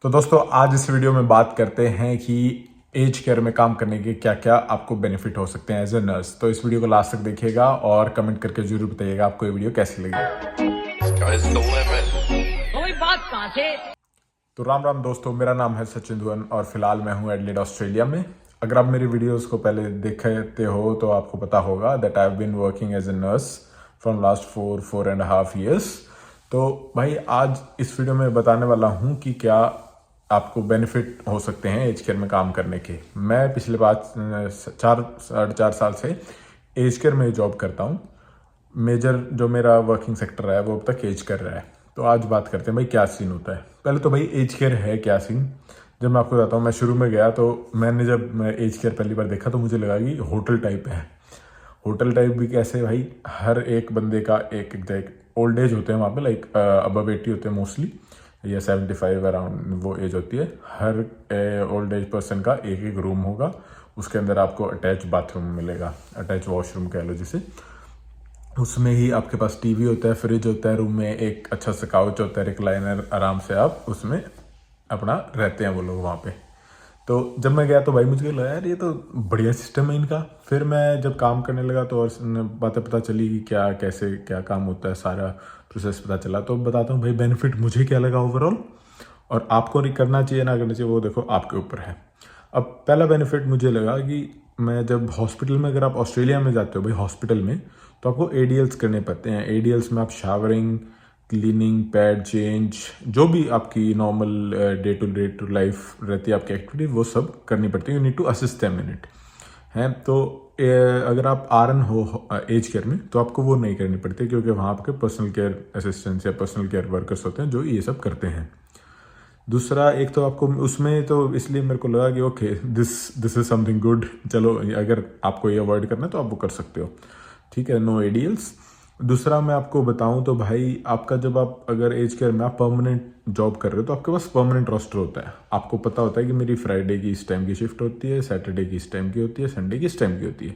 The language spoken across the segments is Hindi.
तो दोस्तों आज इस वीडियो में बात करते हैं कि एज केयर में काम करने के क्या क्या आपको बेनिफिट हो सकते हैं एज ए नर्स। तो इस वीडियो को लास्ट तक देखिएगा और कमेंट करके जरूर बताइएगा आपको ये वीडियो कैसी लगी। कोई बात कहां से। तो राम राम दोस्तों, मेरा नाम है सचिन धवन और फिलहाल मैं हूँ एडलेड ऑस्ट्रेलिया में। अगर आप मेरी वीडियोस को पहले देखते हो तो आपको पता होगा that I have been working as a nurse from last 4.5 years। तो भाई आज इस वीडियो में बताने वाला हूँ कि क्या आपको बेनिफिट हो सकते हैं एज केयर में काम करने के। मैं पिछले 4.5 साल से एज केयर में जॉब करता हूँ। मेजर जो मेरा वर्किंग सेक्टर है वो अब तक एज केयर रहा है। तो आज बात करते हैं भाई क्या सीन होता है। पहले तो भाई एज केयर है क्या सीन, जब मैं आपको बताता हूँ। मैं शुरू में गया तो मैंने जब एज केयर पहली बार देखा तो मुझे लगा कि होटल टाइप है। होटल टाइप भी कैसे भाई, हर एक बंदे का एक ओल्ड एज होते हैं वहाँ पे, लाइक अबव 80 होते हैं मोस्टली, या 75 अराउंड वो एज होती है। हर ओल्ड एज पर्सन का एक एक रूम होगा, उसके अंदर आपको अटैच बाथरूम मिलेगा, अटैच वॉशरूम कह लो जिसे। उसमें ही आपके पास टीवी होता है, फ्रिज होता है, रूम में एक अच्छा सा काउच होता है, रिक्लाइनर, आराम से आप उसमें अपना रहते हैं वो लोग वहाँ पे। तो जब मैं गया तो भाई मुझे लगा यार ये तो बढ़िया सिस्टम है इनका। फिर मैं जब काम करने लगा तो और बातें पता चली कि क्या कैसे क्या काम होता है, सारा प्रोसेस पता चला। तो बताता हूँ भाई बेनिफिट मुझे क्या लगा ओवरऑल, और आपको करना चाहिए ना करना चाहिए वो देखो आपके ऊपर है। अब पहला बेनिफिट मुझे लगा कि मैं जब हॉस्पिटल में, अगर आप ऑस्ट्रेलिया में जाते हो भाई हॉस्पिटल में, तो आपको एडीएल्स करने पड़ते हैं। एडीएल्स में आप शावरिंग, क्लीनिंग, पैड चेंज, जो भी आपकी नॉर्मल डे टू लाइफ रहती है आपकी एक्टिविटी, वो सब करनी पड़ती है। You need to assist them in it है। तो अगर आप आरएन हो एज केयर में तो आपको वो नहीं करनी पड़ती, क्योंकि वहाँ आपके पर्सनल केयर असिस्टेंट्स या पर्सनल केयर वर्कर्स होते हैं जो ये सब करते हैं। दूसरा, एक तो आपको उसमें तो इसलिए मेरे को लगा कि okay this is something good, चलो अगर आपको ये अवॉइड करना है तो आप वो कर सकते हो, ठीक है, नो एडीएल्स। दूसरा मैं आपको बताऊं तो भाई आपका जब आप अगर एज केयर में आप परमानेंट जॉब कर रहे हो तो आपके पास परमानेंट रोस्टर होता है। आपको पता होता है कि मेरी फ्राइडे की इस टाइम की शिफ्ट होती है, सैटरडे की इस टाइम की होती है, संडे की इस टाइम की होती है।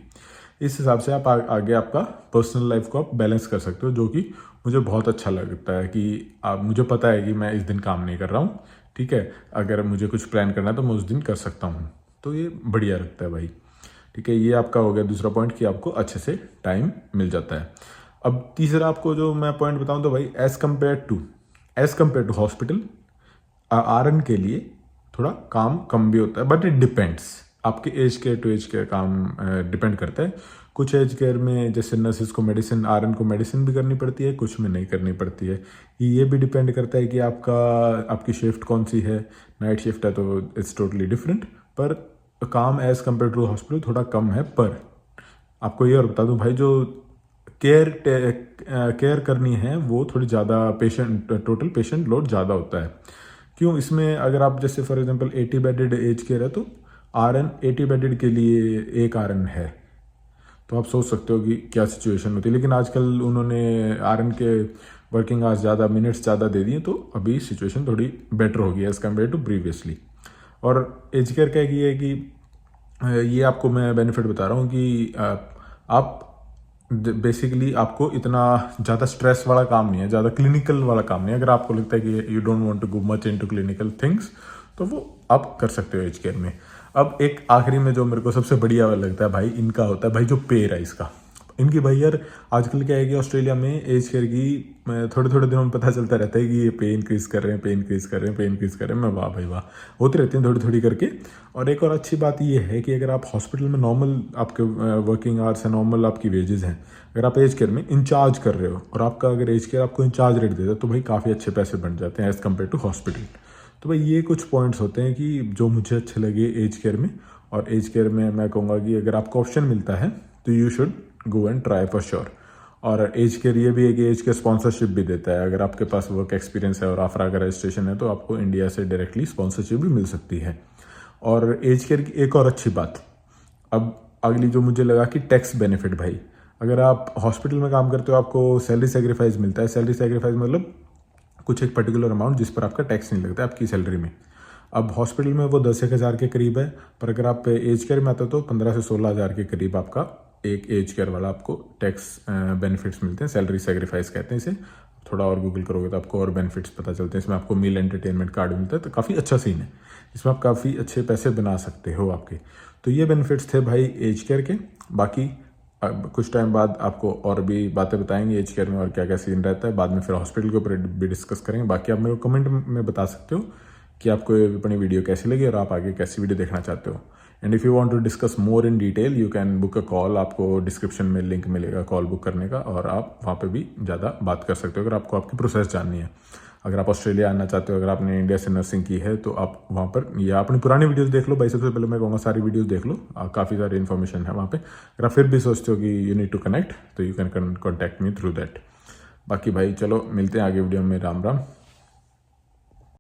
इस हिसाब से आप आगे आपका पर्सनल लाइफ को आप बैलेंस कर सकते हो, जो कि मुझे बहुत अच्छा लगता है कि आप, मुझे पता है कि मैं इस दिन काम नहीं कर रहा हूँ, ठीक है, अगर मुझे कुछ प्लान करना है तो मैं उस दिन कर सकता हूँ। तो ये बढ़िया लगता है भाई, ठीक है। ये आपका हो गया दूसरा पॉइंट कि आपको अच्छे से टाइम मिल जाता है। अब तीसरा आपको जो मैं पॉइंट बताऊं तो भाई as compare to hospital, RN के लिए थोड़ा काम कम भी होता है, बट इट डिपेंड्स, आपके aged care to aged care काम डिपेंड करता है। कुछ एज केयर में जैसे नर्सिस को मेडिसिन, आरएन को मेडिसिन भी करनी पड़ती है, कुछ में नहीं करनी पड़ती है। ये भी डिपेंड करता है कि आपकी शिफ्ट कौन सी है। नाइट शिफ्ट है तो इट्स टोटली डिफरेंट, पर काम एज कम्पेयर टू हॉस्पिटल थोड़ा कम है। पर आपको ये और बता दूं भाई, जो केयर करनी है वो थोड़ी ज़्यादा, टोटल पेशेंट लोड ज़्यादा होता है। क्यों, इसमें अगर आप जैसे for example 80 bedded aged care है तो आरएन 80 बेडेड के लिए एक आरएन है। तो आप सोच सकते हो कि क्या सिचुएशन होती है। लेकिन आजकल उन्होंने आरएन के वर्किंग आवर्स ज़्यादा, मिनट्स ज़्यादा दे दिए, तो अभी सिचुएशन थोड़ी बेटर हो गई है एज़ कम्पेयर टू प्रीवियसली। और एज केयर का ये है कि ये आपको मैं बेनिफिट बता रहा हूँ कि आप बेसिकली आपको इतना ज़्यादा स्ट्रेस वाला काम नहीं है, ज़्यादा क्लिनिकल वाला काम नहीं है। अगर आपको लगता है कि you don't want to go much into clinical things तो वो आप कर सकते हो एज केयर में। अब एक आखिरी में जो मेरे को सबसे बढ़िया लगता है भाई, इनका होता है भाई जो पे है इसका। इनकी भाई यार आजकल क्या है कि ऑस्ट्रेलिया में एज केयर की थोड़े थोड़े दिनों में पता चलता रहता है कि ये पे इंक्रीज कर रहे हैं, पे इंक्रीज कर रहे हैं, पे इंक्रीज कर रहे हैं। मैं वाह भाई वाह, होती रहती हैं थोड़ी थोड़ी करके। और एक और अच्छी बात ये है कि अगर आप हॉस्पिटल में नॉर्मल आपके वर्किंग आवर्स है, नॉर्मल आपकी वेजेस हैं, अगर आप एज केयर में इंचार्ज कर रहे हो और आपका अगर एज केयर आपको इंचार्ज रेट देता है तो भाई काफ़ी अच्छे पैसे बन जाते हैं एज़ कम्पेयर टू हॉस्पिटल। तो भाई ये कुछ पॉइंट्स होते हैं कि जो मुझे अच्छे लगे एज केयर में। और एज केयर में मैं कहूँगा कि अगर आपको ऑप्शन मिलता है तो you should go and try for sure. और एज केयर ये भी है कि एज केयर स्पॉन्सरशिप भी देता है। अगर आपके पास वर्क एक्सपीरियंस है और आफरा का रजिस्ट्रेशन है तो आपको इंडिया से डायरेक्टली स्पॉन्सरशिप भी मिल सकती है। और एज केयर की एक और अच्छी बात, अब अगली जो मुझे लगा कि टैक्स बेनिफिट भाई, अगर आप हॉस्पिटल में काम करते हो आपको सैलरी सेक्रीफाइस मिलता है। सैलरी सेक्रीफाइस मतलब कुछ एक पर्टिकुलर अमाउंट जिस पर आपका टैक्स नहीं लगता है आपकी सैलरी में। अब हॉस्पिटल में वो 10-1 हज़ार के करीब है, पर अगर आप एज केयर में आते हो तो 15 से 16 हज़ार के करीब आपका एक एज केयर वाला आपको टैक्स बेनिफिट्स मिलते हैं। सैलरी सेक्रीफाइस कहते हैं इसे, थोड़ा और गूगल करोगे तो आपको और बेनिफिट्स पता चलते हैं। इसमें आपको मील एंटरटेनमेंट कार्ड मिलता है, तो काफ़ी अच्छा सीन है, इसमें आप काफ़ी अच्छे पैसे बना सकते हो आपके। तो ये बेनिफिट्स थे भाई एज केयर के। बाकी अब कुछ टाइम बाद आपको और भी बातें बताएंगे एज केयर में और क्या क्या सीन रहता है, बाद में फिर हॉस्पिटल के ऊपर भी डिस्कस करेंगे। बाकी आप मेरे को कमेंट में बता सकते हो कि आपको ये अपनी वीडियो कैसी लगी और आप आगे कैसी वीडियो देखना चाहते हो। And if you want to discuss more in detail you can book a call, आपको डिस्क्रिप्शन में लिंक मिलेगा कॉल बुक करने का, और आप वहाँ पे भी ज़्यादा बात कर सकते हो अगर आपको आपकी प्रोसेस जाननी है। अगर आप ऑस्ट्रेलिया आना चाहते हो, अगर आपने इंडिया से नर्सिंग की है, तो आप वहाँ पर या अपनी पुरानी वीडियोस देख लो भाई। सबसे पहले मैं कहूँगा सारी वीडियोस देख लो, काफ़ी सारी इन्फॉर्मेशन है वहाँ पे। अगर आप फिर भी सोचते हो कि यू नीड टू कनेक्ट, तो you can contact me through that. बाकी भाई चलो मिलते हैं आगे वीडियो में। राम राम।